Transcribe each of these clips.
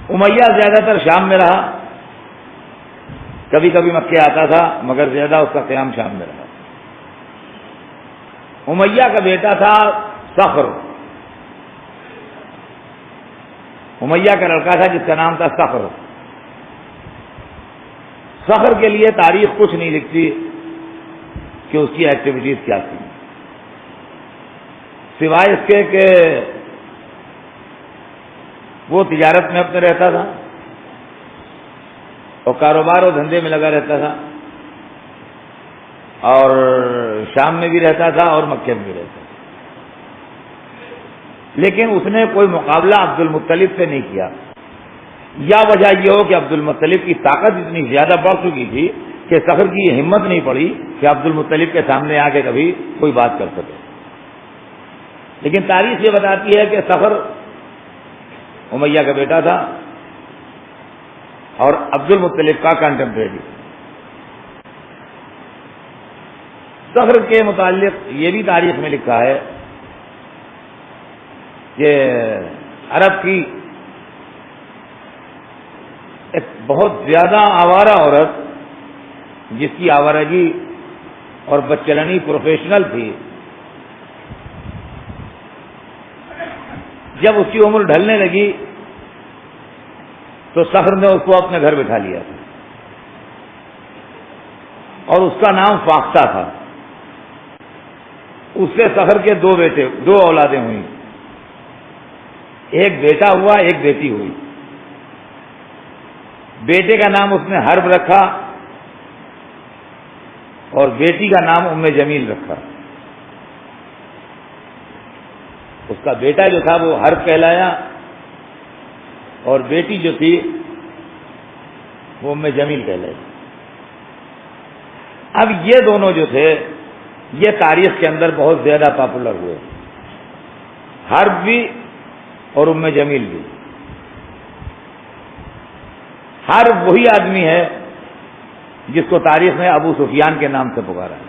امیہ زیادہ تر شام میں رہا، کبھی کبھی مکے آتا تھا مگر زیادہ اس کا قیام شام میں رہا۔ امیہ کا بیٹا تھا صخر، امیہ کا لڑکا تھا جس کا نام تھا صخر۔ صخر کے لیے تاریخ کچھ نہیں لکھتی کہ اس کی ایکٹیویٹیز کیا تھی، سوائے اس کے کہ وہ تجارت میں اپنے رہتا تھا اور کاروبار اور دھندے میں لگا رہتا تھا، اور شام میں بھی رہتا تھا اور مکے میں بھی رہتا تھا، لیکن اس نے کوئی مقابلہ عبد المطلب سے نہیں کیا۔ یا وجہ یہ ہو کہ عبد المطلب کی طاقت اتنی زیادہ بڑھ چکی تھی کہ صخر کی یہ ہمت نہیں پڑی کہ عبد المطلب کے سامنے آ کے کبھی کوئی بات کر سکے۔ لیکن تاریخ یہ بتاتی ہے کہ صخر امیہ کا بیٹا تھا اور عبد المطلب کا کنٹمپریری۔ صخر کے متعلق یہ بھی تاریخ میں لکھا ہے کہ عرب کی ایک بہت زیادہ آوارہ عورت جس کی آوارگی اور بچلنی پروفیشنل تھی، جب اس کی عمر ڈھلنے لگی تو صخر نے اس کو اپنے گھر بٹھا لیا تھا، اور اس کا نام فاختہ تھا۔ اس سے صخر کے دو اولادیں ہوئیں، ایک بیٹا ہوا ایک بیٹی ہوئی۔ بیٹے کا نام اس نے حرب رکھا اور بیٹی کا نام ام جمیل رکھا۔ اس کا بیٹا جو تھا وہ حرب کہلایا اور بیٹی جو تھی وہ ام جمیل کہلائی۔ اب یہ دونوں جو تھے یہ تاریخ کے اندر بہت زیادہ پاپولر ہوئے، حرب بھی اور ام جمیل بھی۔ حرب وہی آدمی ہے جس کو تاریخ میں ابو سفیان کے نام سے پکارا ہے۔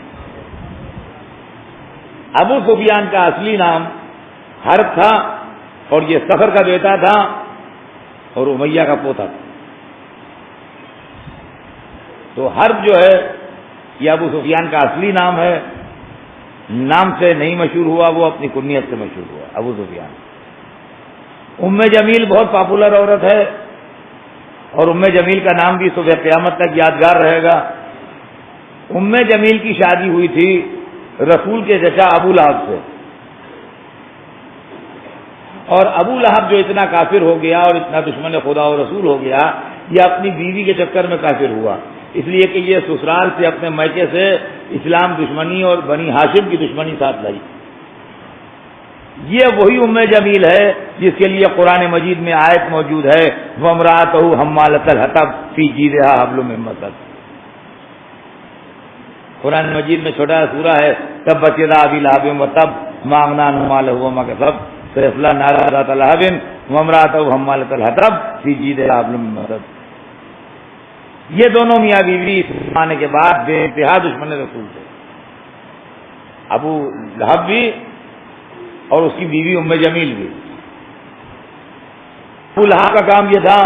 ابو سفیان کا اصلی نام حرب تھا اور یہ صخر کا بیٹا تھا اور امیہ کا پوتا تھا۔ تو حرب جو ہے یہ ابو سفیان کا اصلی نام ہے، نام سے نہیں مشہور ہوا، وہ اپنی کنیت سے مشہور ہوا ابو سفیان۔ ام جمیل بہت پاپولر عورت ہے اور ام جمیل کا نام بھی صبح قیامت تک یادگار رہے گا۔ ام جمیل کی شادی ہوئی تھی رسول کے چچا ابو لہب سے، اور ابو لہب جو اتنا کافر ہو گیا اور اتنا دشمن خدا و رسول ہو گیا، یہ اپنی بیوی کے چکر میں کافر ہوا، اس لیے کہ یہ سسرال سے اپنے میکے سے اسلام دشمنی اور بنی ہاشم کی دشمنی ساتھ لائی۔ یہ وہی ام جمیل ہے جس کے لیے قرآن مجید میں آیت موجود ہے وامرأتہ حمالۃ الحطب فی جیدہا حبل من مسد۔ قرآن مجید میں چھوٹا سورہ ہے تبت یدا ابی لہب وتب ما اغنی عنہ مالہ وما کسب سیصلی نارا ذات لہب وامرأتہ حمالۃ الحطب فی جیدہا حبل من مسد۔ یہ دونوں میاں بیوی اسلام آنے کے بعد بے انتہا دشمن رسول تھے، ابو لہب بھی اور اس کی بیوی ام جمیل بھی۔ ابو لہب کا کام یہ تھا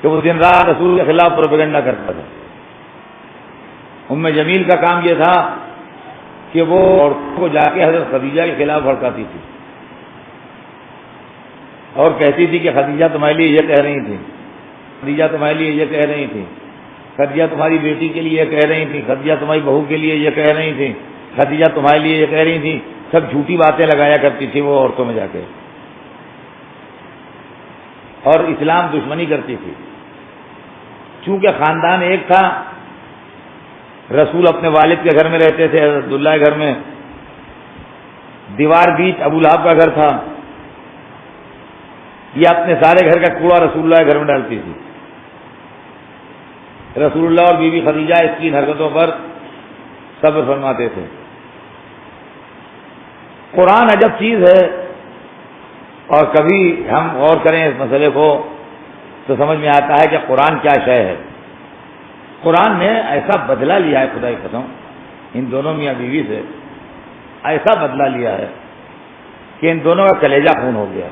کہ وہ دن رات رسول کے خلاف پروپیگنڈا کرتا تھا، ام جمیل کا کام یہ تھا کہ وہ عورتوں کو جا کے حضرت خدیجہ کے خلاف بھڑکاتی تھی اور کہتی تھی کہ خدیجہ تمہارے لیے یہ کہہ رہی تھی، خدیجہ تمہارے لیے یہ کہہ رہی تھی، خدیجہ تمہاری بیٹی کے لیے یہ کہہ رہی تھی، خدیجہ تمہاری بہو کے لیے یہ کہہ رہی تھی، خدیجہ تمہارے لیے یہ کہہ رہی تھی۔ سب جھوٹی باتیں لگایا کرتی تھی وہ عورتوں میں جا کے، اور اسلام دشمنی کرتی تھی۔ چونکہ خاندان ایک تھا، رسول اپنے والد کے گھر میں رہتے تھے، حضرت عبداللہ کے گھر میں، دیوار بیچ ابو لہب کا گھر تھا، یہ اپنے سارے گھر کا کوڑا رسول اللہ کے گھر میں ڈالتی تھی۔ رسول اللہ اور بی بی خدیجہ اس کی حرکتوں پر صبر فرماتے تھے۔ قرآن عجب چیز ہے، اور کبھی ہم غور کریں اس مسئلے کو تو سمجھ میں آتا ہے کہ قرآن کیا شے ہے۔ قرآن نے ایسا بدلہ لیا ہے، خدا کی قسم، ان دونوں میاں بیوی سے ایسا بدلہ لیا ہے کہ ان دونوں کا کلیجہ خون ہو گیا۔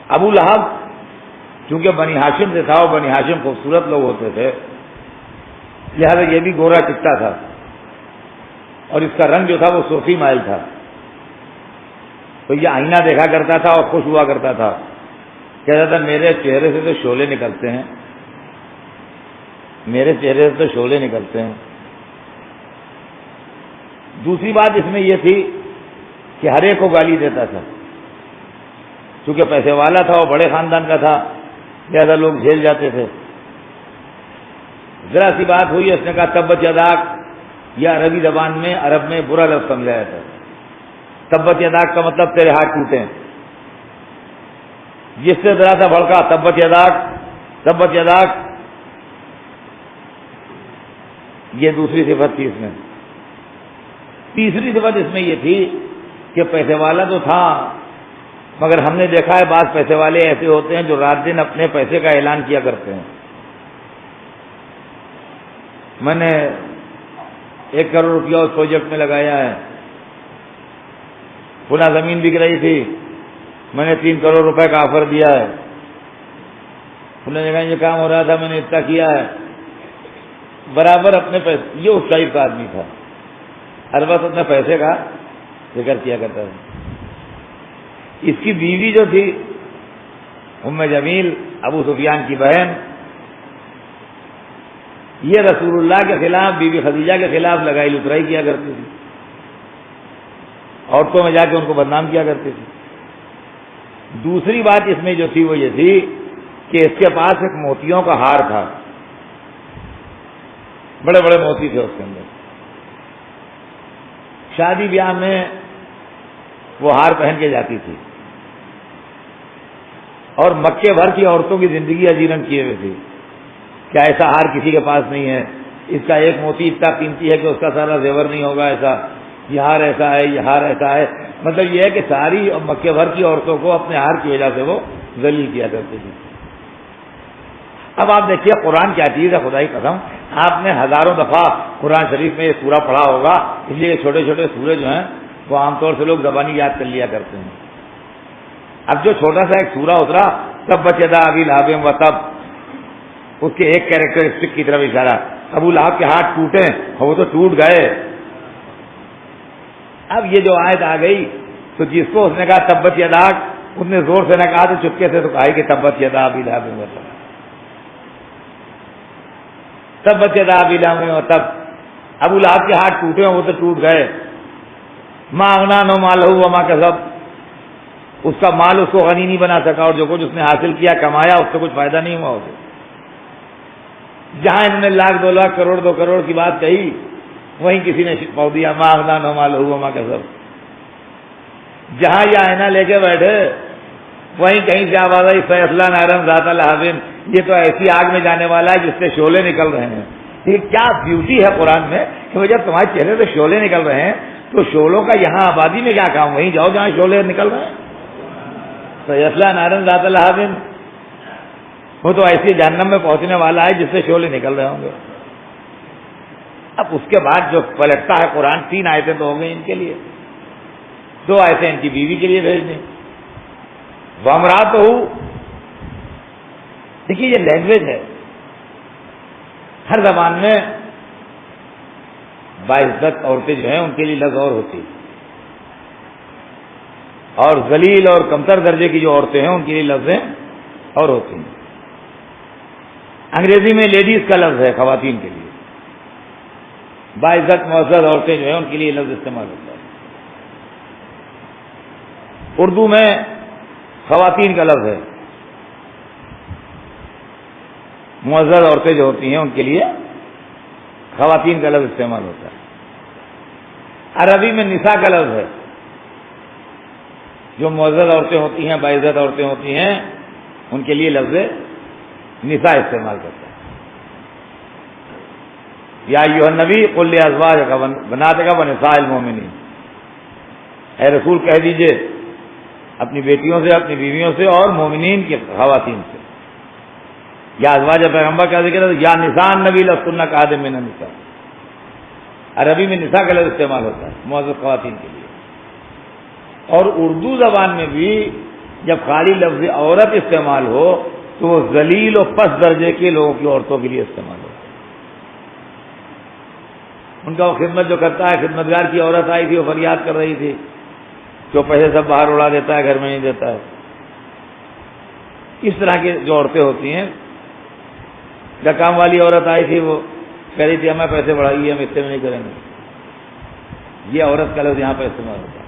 ابو لہب چونکہ بنی ہاشم سے تھا اور بنی ہاشم خوبصورت لوگ ہوتے تھے، لہذا یہ بھی گورا چٹا تھا، اور اس کا رنگ جو تھا وہ سرخی مائل تھا، تو یہ آئینہ دیکھا کرتا تھا اور خوش ہوا کرتا تھا، کہتا تھا میرے چہرے سے تو شعلے نکلتے ہیں، میرے چہرے سے تو شعلے نکلتے ہیں۔ دوسری بات اس میں یہ تھی کہ ہر ایک کو گالی دیتا تھا، چونکہ پیسے والا تھا اور بڑے خاندان کا تھا، لہذا لوگ جھیل جاتے تھے۔ ذرا سی بات ہوئی، اس نے کہا تبت یداک، یا عربی زبان میں عرب میں برا لفظ سمجھا جاتا ہے۔ تبت یداک کا مطلب تیرے ہاتھ ٹوٹے، جس سے ذرا سا بھڑکا تبت یداک، تبت یداک، یہ دوسری صفت تھی اس میں۔ تیسری صفت اس میں یہ تھی کہ پیسے والا تو تھا، مگر ہم نے دیکھا ہے بعض پیسے والے ایسے ہوتے ہیں جو رات دن اپنے پیسے کا اعلان کیا کرتے ہیں۔ میں نے 1 کروڑ روپیہ اس پروجیکٹ میں لگایا ہے، پناہ زمین بک رہی تھی، میں نے 3 کروڑ روپے کا آفر دیا ہے، انہوں نے کہا یہ کام ہو رہا تھا میں نے اتنا کیا ہے، برابر اپنے پیسے، یہ اس ٹائپ کا آدمی تھا، ہر وقت اپنے پیسے کا ذکر کیا کرتا تھا۔ اس کی بیوی جو تھی ام جمیل، ابو سفیان کی بہن، یہ رسول اللہ کے خلاف، بی بی خدیجہ کے خلاف لگائی لترائی کیا کرتی تھی، عورتوں میں جا کے ان کو بدنام کیا کرتی تھی۔ دوسری بات اس میں جو تھی وہ یہ تھی کہ اس کے پاس ایک موتیوں کا ہار تھا، بڑے بڑے موتی تھے اس کے اندر، شادی بیاہ میں وہ ہار پہن کے جاتی تھی، اور مکے بھر کی عورتوں کی زندگی اجیرن کیے ہوئے تھی، کیا ایسا ہار کسی کے پاس نہیں ہے، اس کا ایک موتی اتنا قیمتی ہے کہ اس کا سارا زیور نہیں ہوگا، ایسا یہ ہار ایسا ہے، یہ ہار ایسا ہے، مطلب یہ ہے کہ ساری مکے بھر کی عورتوں کو اپنے ہار کی وجہ سے وہ ذلیل کیا کرتی تھی۔ اب آپ دیکھیے قرآن کیا چیز ہے، خدا کی قسم، آپ نے ہزاروں دفعہ قرآن شریف میں یہ سورہ پڑھا ہوگا، اس لیے چھوٹے چھوٹے سورے جو ہیں وہ عام طور سے لوگ زبانی یاد کر لیا کرتے ہیں۔ اب جو چھوٹا سا ایک سورہ اترا تبت یدا ابی لہب و تب، اس کے ایک کیریکٹرسٹک کی طرف اشارہ، ابو لہب کے ہاتھ ٹوٹے اور وہ تو ٹوٹ گئے۔ اب یہ جو آیت آ گئی تو جس کو اس نے کہا تبت یداک، اس نے زور سے نہ کہا تو چپکے سے تو کہا کہ تبت یدا ابی لہب و تب، تبت یدا ابی لہب و تب، ابو لہب کے ہاتھ ٹوٹے ہیں وہ تو ٹوٹ گئے۔ ما اغنی عنہ مالہ وما کسب، اس کا مال اس کو غنی نہیں بنا سکا، اور جو کچھ اس نے حاصل کیا کمایا اس سے کچھ فائدہ نہیں ہوا اسے۔ جہاں انہوں نے 1,00,000 2 لاکھ کروڑ 2 کروڑ کی بات کہی، وہیں کسی نے پاؤ دیا ما اغنی عنہ مالہ وما کسب۔ جہاں یہ آئینہ لے کے بیٹھے وہیں کہیں سے آواز آئی سیصلی نارا ذات لہب، یہ تو ایسی آگ میں جانے والا ہے جس سے شعلے نکل رہے ہیں۔ یہ کیا بیوٹی ہے قرآن میں کہ جب تمہارے چہرے سے شعلے نکل رہے ہیں تو شعلوں کا یہاں آبادی میں کیا کام، وہیں جاؤ جہاں شعلے نکل رہے ہیں۔ سیصلی نارا ذات لہب، وہ تو ایسی جہنم میں پہنچنے والا ہے جس سے شعلے نکل رہے ہوں گے۔ اب اس کے بعد جو پلٹتا ہے قرآن، 3 آیتیں تو ہو گئی ان کے لیے، 2 آیتیں ان کی بیوی کے لیے بھیج دیں۔ وامرأتہ، دیکھیے یہ لینگویج ہے، ہر زبان میں باعزت عورتیں جو ہیں ان کے لیے لفظ اور ہوتی، اور ذلیل اور کمتر درجے کی جو عورتیں ہیں ان کے لیے لفظیں اور ہوتی ہیں۔ انگریزی میں لیڈیز کا لفظ ہے خواتین کے لیے، باعزت معزز عورتیں جو ہیں ان کے لیے لفظ استعمال ہوتا ہے۔ اردو میں خواتین کا لفظ ہے، معزز عورتیں جو ہوتی ہیں ان کے لیے خواتین کا لفظ استعمال ہوتا ہے۔ عربی میں نساء کا لفظ ہے، جو معزز عورتیں ہوتی ہیں، باعزت عورتیں ہوتی ہیں، ان کے لیے لفظ نساء استعمال کرتا ہے۔ یا ایھا النبی قل لازواجک بناتک ونساء المؤمنین، اے رسول کہہ دیجئے اپنی بیٹیوں سے، اپنی بیویوں سے اور مومنین کی خواتین سے۔ یا ازواج پیغمبر کا ذکر ہے، یا نساء النبی لستن کاحد من النساء، عربی میں نساء کا لفظ استعمال ہوتا ہے معزز خواتین کے لیے۔ اور اردو زبان میں بھی جب خالی لفظ عورت استعمال ہو تو وہ ذلیل و پست درجے کے لوگوں کی عورتوں کے لیے استعمال ہوتا ہے. ان کا وہ خدمت جو کرتا ہے، خدمتگار کی عورت آئی تھی، وہ فریاد کر رہی تھی جو پیسے سب باہر اڑا دیتا ہے، گھر میں نہیں دیتا ہے. اس طرح کی جو عورتیں ہوتی ہیں. جو کام والی عورت آئی تھی، وہ کہہ رہی تھی ہمیں پیسے بڑھائیے، ہم اس سے نہیں کریں گے. یہ عورت کا لفظ یہاں پہ استعمال ہوتا ہے.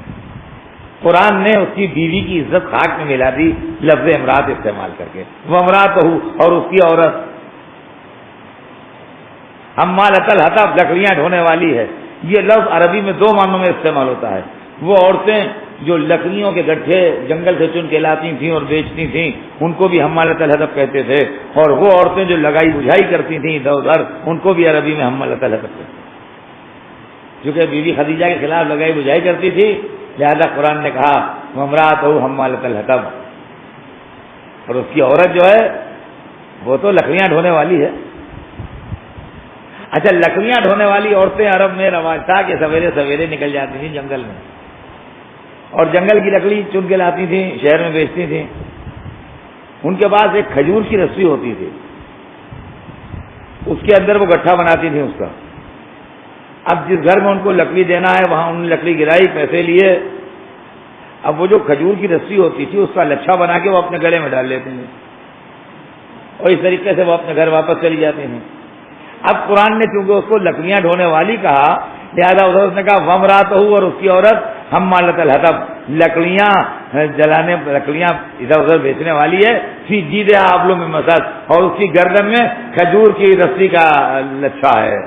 قرآن نے اس کی بیوی کی عزت خاک میں ملا دی لفظ امرات استعمال کر کے. وہ امرات ہو اور اس کی عورت حمالۃ الحطب، لکڑیاں ڈھونے والی ہے. یہ لفظ عربی میں دو معنوں میں استعمال ہوتا ہے. وہ عورتیں جو لکڑیوں کے گٹھے جنگل سے چن کے لاتی تھیں اور بیچتی تھیں، ان کو بھی حمالۃ الحطب کہتے تھے. اور وہ عورتیں جو لگائی بجھائی کرتی تھیں ادھر ادھر، ان کو بھی عربی میں حمالۃ الحطب کہتے تھے. چونکہ بی بی خدیجہ کے خلاف لگائی بجھائی کرتی تھی، لہذا قرآن نے کہا وامرأتہ حمالۃ الحطب. اور اس کی عورت جو ہے وہ تو لکڑیاں ڈھونے والی ہے. اچھا، لکڑیاں ڈھونے والی عورتیں عرب میں رواج تھا کہ سویرے سویرے نکل جاتی تھیں جنگل میں، اور جنگل کی لکڑی چن کے لاتی تھیں، شہر میں بیچتی تھیں. ان کے پاس ایک کھجور کی رسی ہوتی تھی، اس کے اندر وہ گٹھا بناتی تھیں اس کا. اب جس گھر میں ان کو لکڑی دینا ہے وہاں انہوں نے لکڑی گرائی، پیسے لیے. اب وہ جو کھجور کی رسی ہوتی تھی اس کا لچھا بنا کے وہ اپنے گلے میں ڈال لیتے ہیں، اور اس طریقے سے وہ اپنے گھر واپس چلی جاتے ہیں. اب قرآن نے چونکہ اس کو لکڑیاں ڈھونے والی کہا، لہٰذا ادھر اس نے کہا وامرأتہ، اور اس کی عورت حمالۃ الحطب، لکڑیاں جلانے، لکڑیاں ادھر ادھر بیچنے والی ہے. فی جیدہا حبل من مسد، اور اس کی گردن میں کھجور کی رسی کا لچھا ہے.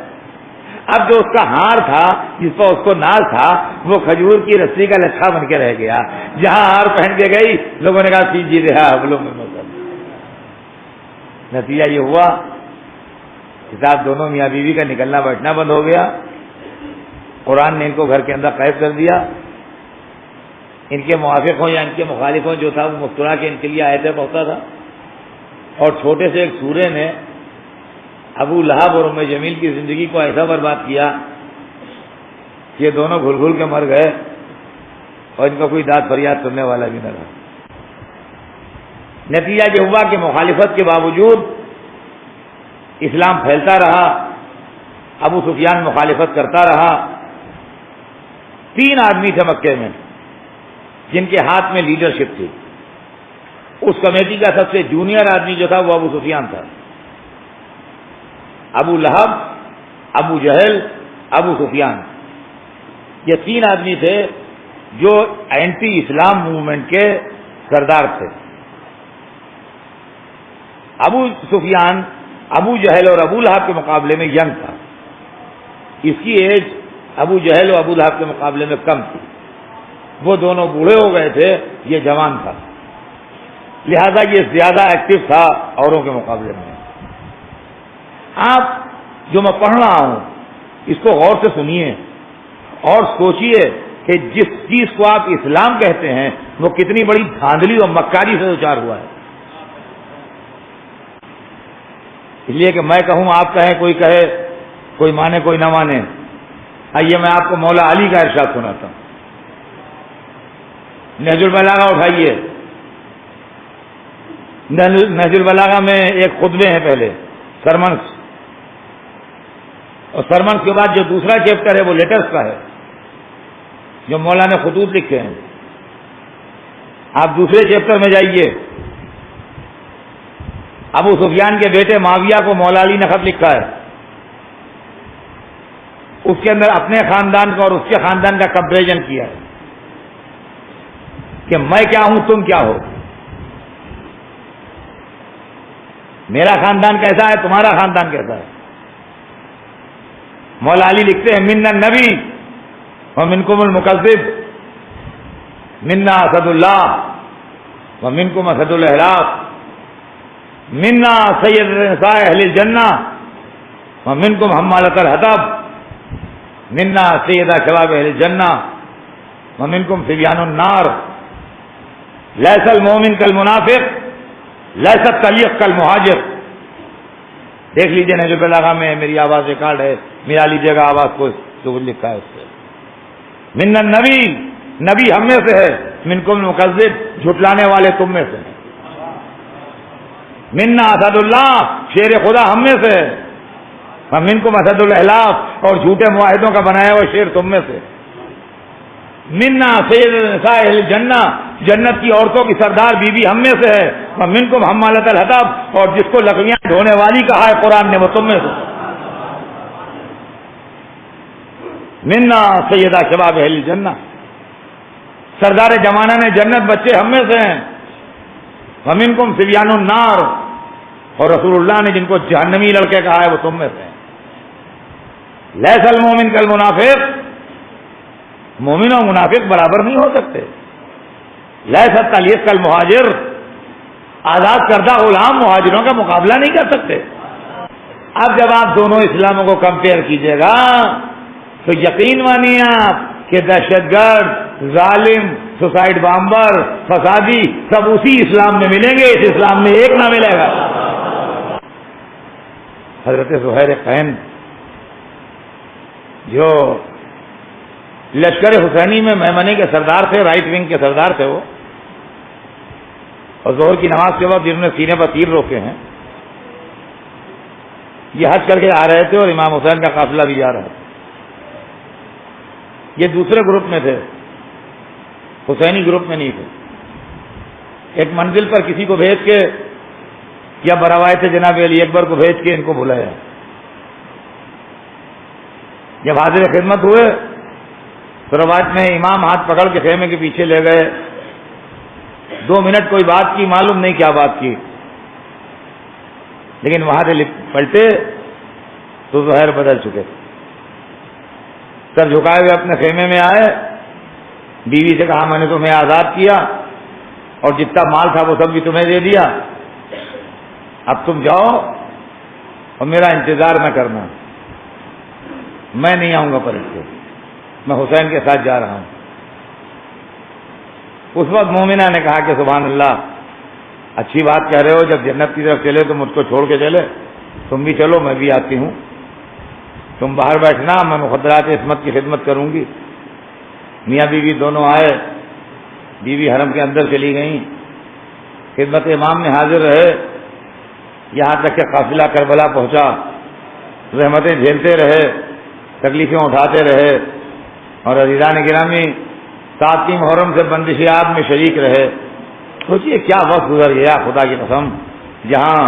اب جو اس کا ہار تھا جس پر اس کو ناز تھا، وہ کھجور کی رسی کا لچھا بن کے رہ گیا. جہاں ہار پہن کے گئی لوگوں نے کہا فی جیدہا حبل من مسد. نتیجہ یہ ہوا حساب دونوں میاں بیوی کا نکلنا بیٹھنا بند ہو گیا. قرآن نے ان کو گھر کے اندر قید کر دیا. ان کے موافق ہوں یا ان کے مخالف ہوں، جو تھا وہ مسکرا کے ان کے لیے آیتیں پڑھتا تھا. اور چھوٹے سے ایک سورے نے ابو لہب اور ام جمیل کی زندگی کو ایسا برباد کیا کہ یہ دونوں گھل گھل کے مر گئے، اور ان کا کوئی داد فریاد سننے والا بھی نہ رہا. نتیجہ یہ ہوا کہ مخالفت کے باوجود اسلام پھیلتا رہا. ابو سفیان مخالفت کرتا رہا. 3 آدمی تھے مکے میں جن کے ہاتھ میں لیڈرشپ تھی. اس کمیٹی کا سب سے جونیئر آدمی جو تھا وہ ابو سفیان تھا. ابو لہب، ابو جہل، ابو سفیان، یہ 3 آدمی تھے جو اینٹی اسلام موومنٹ کے سردار تھے. ابو سفیان ابو جہل اور ابو لہب کے مقابلے میں ینگ تھا. اس کی ایج ابو جہل اور ابو لہب کے مقابلے میں کم تھی. وہ دونوں بوڑھے ہو گئے تھے، یہ جوان تھا، لہذا یہ زیادہ ایکٹیو تھا اوروں کے مقابلے میں. آپ جو میں پڑھ رہا ہوں اس کو غور سے سنیے اور سوچئے کہ جس چیز کو آپ اسلام کہتے ہیں وہ کتنی بڑی دھاندلی اور مکاری سے دوچار ہوا ہے. اس لیے کہ میں کہوں، آپ کہیں، کوئی کہے، کوئی مانے کوئی نہ مانے. آئیے میں آپ کو مولا علی کا ارشاد سناتا ہوں. نہج البلاغہ اٹھائیے. نہج البلاغہ میں ایک خطبے ہیں پہلے، سرمنس، اور سرمنس کے بعد جو دوسرا چیپٹر ہے وہ لیٹرز کا ہے جو مولا نے خطوط لکھے ہیں. آپ دوسرے چیپٹر میں جائیے. ابو سفیان کے بیٹے معاویہ کو مولا علی نے خط لکھا ہے. اس کے اندر اپنے خاندان کا اور اس کے خاندان کا کمپیریزن کیا ہے کہ میں کیا ہوں، تم کیا ہو. میرا خاندان کیسا ہے، تمہارا خاندان کیسا ہے. مولا علی لکھتے ہیں من النبی ومنکم المکذب، منا اسد اللہ ومنکم اسد الاحلاف، منا سید نساء اہل الجنہ ومنکم حمالۃ الحطب، منا سیدہ شباب اہل الجنہ ومنکم صبیان النار، لیس المومن کالمنافق لیس الطلیق کالمہاجر. دیکھ لیجیے نہج البلاغہ میں میری آواز ریکارڈ ہے، ملا لیجیے گا آواز کو جو لکھا ہے اس سے. من النبی، نبی ہم میں سے ہے، منکم المکذب، جھٹلانے والے تم میں سے ہیں. منا اسد اللہ، شیر خدا ہم میں سے ہے، ومنکم اسد الاحلاف، اور جھوٹے معاہدوں کا بنایا ہوا شیر تم میں سے، منا سید النساء الجنہ، جنت کی عورتوں کی سردار بی بی ہم میں سے ہے، ومنکم حمالۃ الحطب، اور جس کو لکڑیاں ڈھونے والی کہا ہے قرآن نے وہ تم میں سے، منا سیدہ شباب اہل الجنہ، سردار جمانہ نے جنت بچے ہم میں سے ہیں، ومنکم صبیان النار، اور رسول اللہ نے جن کو جہنمی لڑکے کہا ہے وہ تم میں سے ہیں، لیس المومن کالمنافق، مومن اور منافق برابر نہیں ہو سکتے، لیس الطلیق کالمہاجر، آزاد کردہ غلام مہاجروں کا مقابلہ نہیں کر سکتے۔ اب جب آپ دونوں اسلاموں کو کمپیئر کیجئے گا تو یقین مانیے آپ کہ دہشت گرد، ظالم، سوسائڈ بامبر، فسادی سب اسی اسلام میں ملیں گے، اس اسلام میں ایک نہ ملے گا۔ حضرت زہیر قین جو لشکر حسینی میں میمنے کے سردار تھے، رائٹ ونگ کے سردار تھے وہ، اور ظہر کی نماز کے وقت جنہوں نے سینے پر تیر روکے ہیں، یہ حج کر کے آ رہے تھے اور امام حسین کا قافلہ بھی جا رہا تھا۔ یہ دوسرے گروپ میں تھے، حسینی گروپ میں نہیں تھے۔ ایک منزل پر کسی کو بھیج کے یا بروایت جناب علی اکبر کو بھیج کے ان کو بلایا، جب حاضر خدمت ہوئے تو روایت میں امام ہاتھ پکڑ کے خیمے کے پیچھے لے گئے، 2 منٹ کوئی بات کی، معلوم نہیں کیا بات کی، لیکن وہاں سے پلٹے تو ظہیر بدل چکے تھے۔ سر جھکائے ہوئے اپنے خیمے میں آئے، بیوی سے کہا میں نے تمہیں آزاد کیا اور جتنا مال تھا وہ سب بھی تمہیں دے دیا، اب تم جاؤ اور میرا انتظار نہ کرنا، میں نہیں آؤں گا پلٹ کے، میں حسین کے ساتھ جا رہا ہوں۔ اس وقت مومنہ نے کہا کہ سبحان اللہ، اچھی بات کہہ رہے ہو، جب جنت کی طرف چلے تو مجھ کو چھوڑ کے چلے، تم بھی چلو میں بھی آتی ہوں، تم باہر بیٹھنا، میں مخدرات عصمت کی خدمت کروں گی۔ میاں بیوی دونوں آئے، بیوی حرم کے اندر چلی گئیں، خدمت امام میں حاضر رہے، یہاں تک کہ قافلہ کربلا پہنچا، رحمتیں جھیلتے رہے، تکلیفیں اٹھاتے رہے، اور عزیزان گرامی 7 محرم سے بندشیات میں شریک رہے۔ سوچئے کیا وقت گزر گیا، خدا کی قسم، جہاں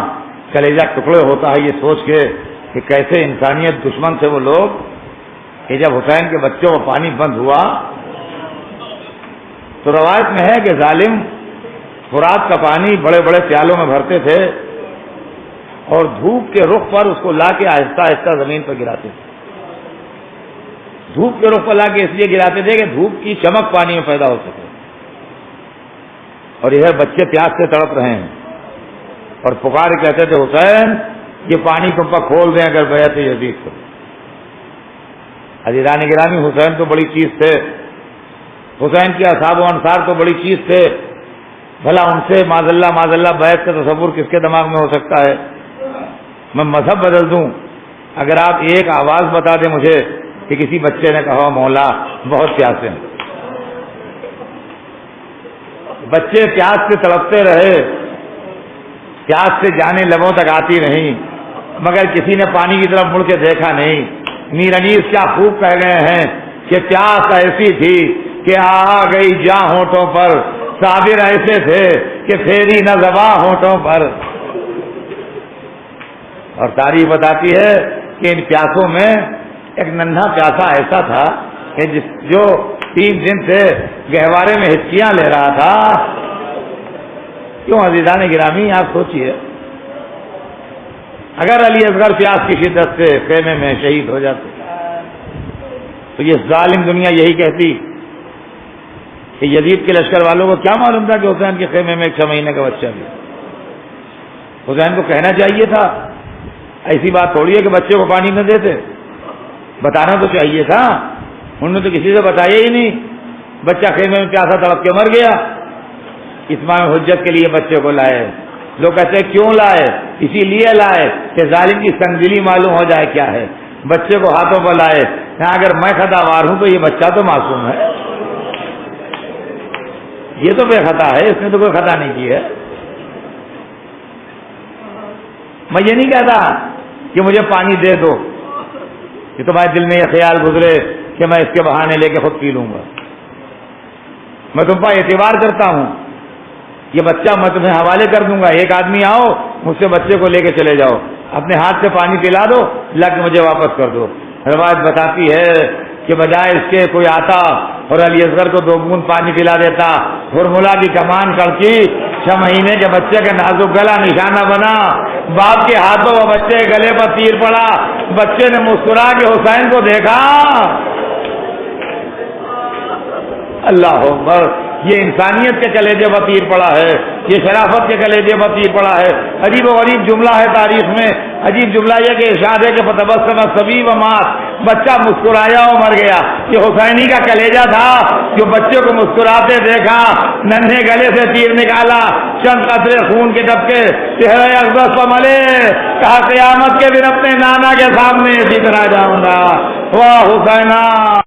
کلیجہ ٹکڑے ہوتا ہے یہ سوچ کے کہ کیسے انسانیت دشمن تھے وہ لوگ، کہ جب حسین کے بچوں کو پانی بند ہوا تو روایت میں ہے کہ ظالم فرات کا پانی بڑے بڑے پیالوں میں بھرتے تھے اور دھوپ کے رخ پر اس کو لا کے آہستہ آہستہ زمین پر گراتے تھے۔ دھوپ کے رخ پر لا کے اس لیے گراتے تھے کہ دھوپ کی چمک پانی میں پیدا ہو سکے، اور یہ بچے پیاس سے تڑپ رہے ہیں اور پکار کہتے تھے حسین یہ پانی تم پر کھول دیں اگر بیعت یزید کو۔ عزیزان گرامی حسین تو بڑی چیز تھے، حسین کے اصحاب و انصار تو بڑی چیز تھے، بھلا ان سے معاذ اللہ بیعت کا تصور کس کے دماغ میں ہو سکتا ہے؟ میں مذہب بدل دوں، اگر آپ ایک آواز بتا دیں مجھے کہ کسی بچے نے کہا مولا بہت پیاسے ہیں، بچے پیاس سے تڑپتے رہے، پیاس سے جانے لبوں تک آتی نہیں، مگر کسی نے پانی کی طرف مڑ کے دیکھا نہیں۔ میر انیس کیا خوب کہہ گئے ہیں کہ پیاس ایسی تھی کہ آ گئی جاں ہونٹوں پر، صابر ایسے تھے کہ پھیری نہ زباں ہونٹوں پر۔ اور تاریخ بتاتی ہے کہ ان پیاسوں میں ایک ننھا پیاسا ایسا تھا کہ جو 3 دن سے گہوارے میں ہچکیاں لے رہا تھا۔ کیوں عزیزان گرامی آپ سوچئے، اگر علی اصغر پیاس کی شدت سے خیمے میں شہید ہو جاتے تو یہ ظالم دنیا یہی کہتی کہ یزید کے لشکر والوں کو کیا معلوم تھا کہ حسین کے خیمے میں 6 مہینے کا بچہ بھی۔ حسین کو کہنا چاہیے تھا، ایسی بات تھوڑی ہے کہ بچے کو پانی نہ دیتے، بتانا تو چاہیے تھا، انہوں نے تو کسی سے بتایا ہی نہیں، بچہ خیمے میں پیاسا تڑپ کے مر گیا۔ اتمام حجت کے لیے بچے کو لائے، لوگ کہتے ہیں کیوں لائے؟ اسی لیے لائے کہ ظالم کی سنگدلی معلوم ہو جائے کیا ہے، بچے کو ہاتھوں پر لائے، اگر میں خطا وار ہوں تو یہ بچہ تو معصوم ہے، یہ تو بے خطا ہے، اس نے تو کوئی خطا نہیں کی ہے۔ میں یہ نہیں کہتا کہ مجھے پانی دے دو کہ تمہارے دل میں یہ خیال گزرے کہ میں اس کے بہانے لے کے خود پی لوں گا. میں تم پر اعتبار کرتا ہوں، یہ بچہ میں تمہیں حوالے کر دوں گا، ایک آدمی آؤ مجھ سے بچے کو لے کے چلے جاؤ، اپنے ہاتھ سے پانی پلا دو، لا کے مجھے واپس کر دو. روایت بتاتی ہے کہ بجائے اس کے کوئی آتا اور علی اصغر کو 2 بوند پانی پلا دیتا. فارمولا کی کمان کڑکی، 6 مہینے کے بچے کا نازک گلا نشانہ بنا، باپ کے ہاتھوں وہ بچے کے گلے پر تیر پڑا، بچے نے مسکرا کے حسین کو دیکھا. اللہ اکبر، یہ انسانیت کے کلیجے پر تیر پڑا ہے، یہ شرافت کے کلیجے پر تیر پڑا ہے. عجیب و غریب جملہ ہے تاریخ میں. عجیب جملہ یہ کہ ارشاد ہے کہ فتبسم الصبی ومات، بچہ مسکرایا اور مر گیا. یہ حسینی کا کلیجہ تھا جو بچے کو مسکراتے دیکھا، ننھے گلے سے تیر نکالا، چند قطرے خون کے ٹپکے چہرے اقدس پر ملے، کہا قیامت کے دن اپنے نانا کے سامنے اسی طرح جاؤں گا. واہ حسینہ.